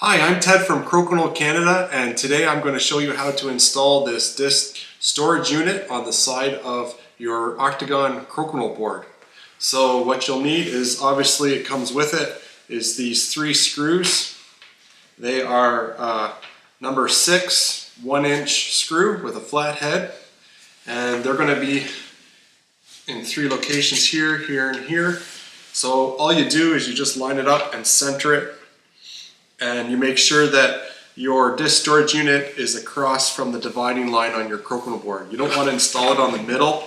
Hi, I'm Ted from Crokinole, Canada, and today I'm going to show you how to install this disc storage unit on the side of your Octagon Crokinole board. So what you'll need is, obviously it comes with it, is these 3 screws. They are number 6 1-inch screw with a flat head, and they're going to be in 3 locations here, here, and here. So all you do is you just line it up and center it, and you make sure that your disc storage unit is across from the dividing line on your Crokinole board. You don't want to install it on the middle.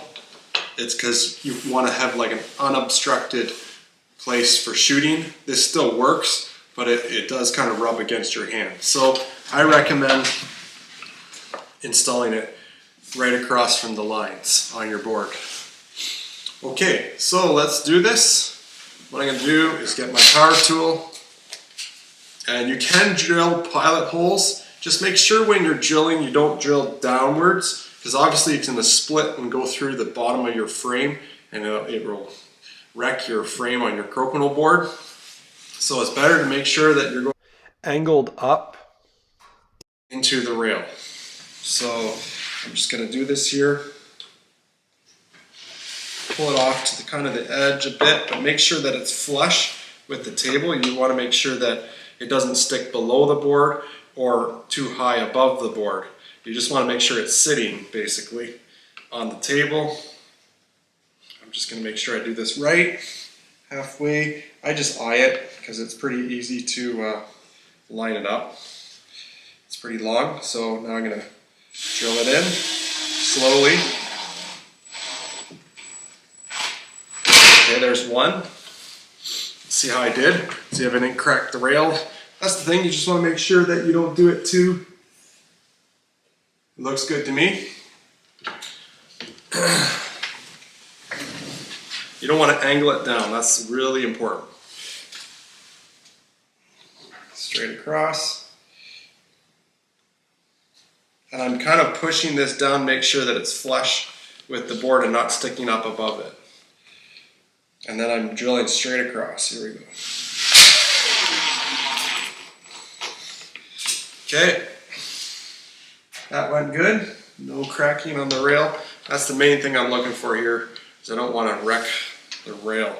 It's because you want to have like an unobstructed place for shooting. This still works, but it does kind of rub against your hand. So I recommend installing it right across from the lines on your board. Okay, so let's do this. What I'm going to do is get my power tool. And you can drill pilot holes. Just make sure when you're drilling you don't drill downwards, because obviously it's going to split and go through the bottom of your frame, and it will wreck your frame on your Crokinole board. So it's better to make sure that you're going angled up into the rail. So I'm just going to do this here. Pull it off to the kind of the edge a bit, but make sure that it's flush with the table. You want to make sure that it doesn't stick below the board or too high above the board. You just want to make sure it's sitting basically on the table. I'm just going to make sure I do this right. Halfway, I just eye it because it's pretty easy to line it up. It's pretty long, so now I'm going to drill it in slowly. Okay, there's one. See how I did? See if I didn't crack the rail? That's the thing, you just want to make sure that you don't do it too. It looks good to me. You don't want to angle it down, that's really important. Straight across. And I'm kind of pushing this down, make sure that it's flush with the board and not sticking up above it. And then I'm drilling straight across. Here we go. Okay, that went good. No cracking on the rail. That's the main thing I'm looking for here, is I don't want to wreck the rail.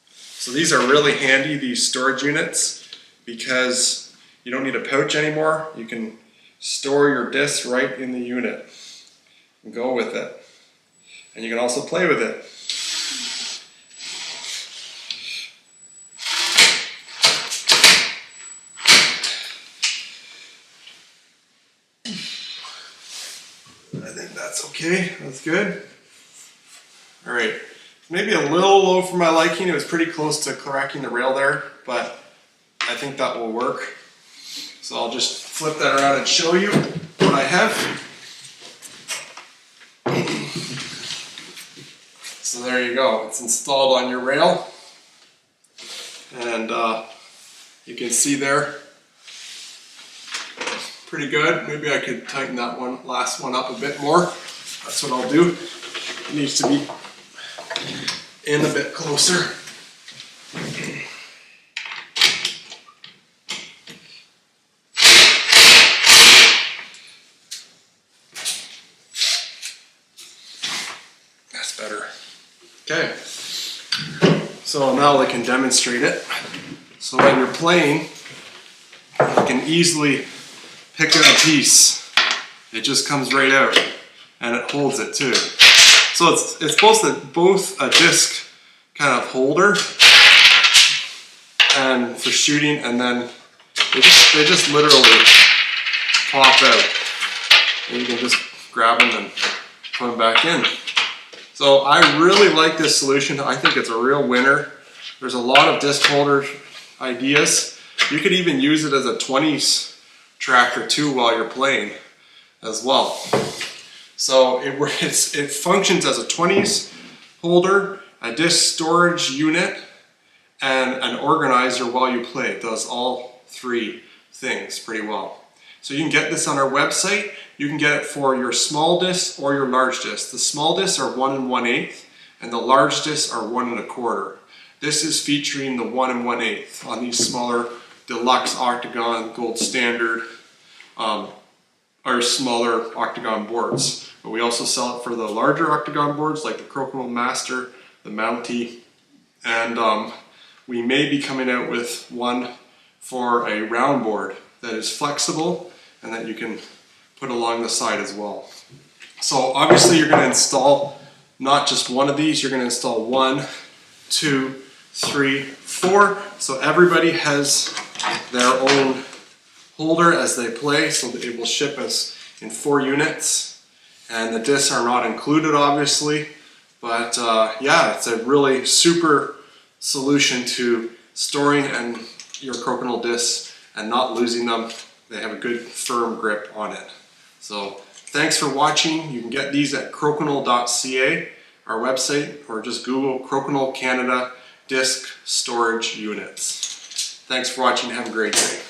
So these are really handy, these storage units, because you don't need a pouch anymore. You can store your discs right in the unit and go with it. And you can also play with it. I think that's okay, that's good. All right, maybe a little low for my liking. It was pretty close to cracking the rail there, but I think that will work. So I'll just flip that around and show you what I have. So there you go, it's installed on your rail, and you can see there, pretty good. Maybe I could tighten that last one up a bit more. That's what I'll do. It needs to be in a bit closer. That's better. Okay, so now I can demonstrate it. So when you're playing, you can easily pick out a piece. It just comes right out, and it holds it too. So it's both a disc kind of holder and for shooting, and then they just literally pop out, and you can just grab them and put them back in. So I really like this solution. I think it's a real winner. There's a lot of disc holder ideas. You could even use it as a 20s tracker too while you're playing as well. So it functions as a 20s holder, a disc storage unit, and an organizer while you play. It does all 3 things pretty well. So you can get this on our website. You can get it for your small disc or your large disc. The small discs are 1 1/8, and the large discs are 1 1/4. This is featuring the 1 1/8 on these smaller deluxe Octagon Gold Standard or smaller Octagon boards. But we also sell it for the larger Octagon boards like the Crokinole Master, the Mountable, and we may be coming out with one for a round board that is flexible and that you can put along the side as well. So obviously you're going to install not just one of these, you're going to install 1, 2, 3, 4. So everybody has their own holder as they play, so that it will ship us in 4 units. And the discs are not included obviously, but yeah, it's a really super solution to storing your Crokinole discs and not losing them. They have a good firm grip on it. So thanks for watching. You can get these at crokinole.ca, our website, or just Google Crokinole Canada disc storage units. Thanks for watching. Have a great day.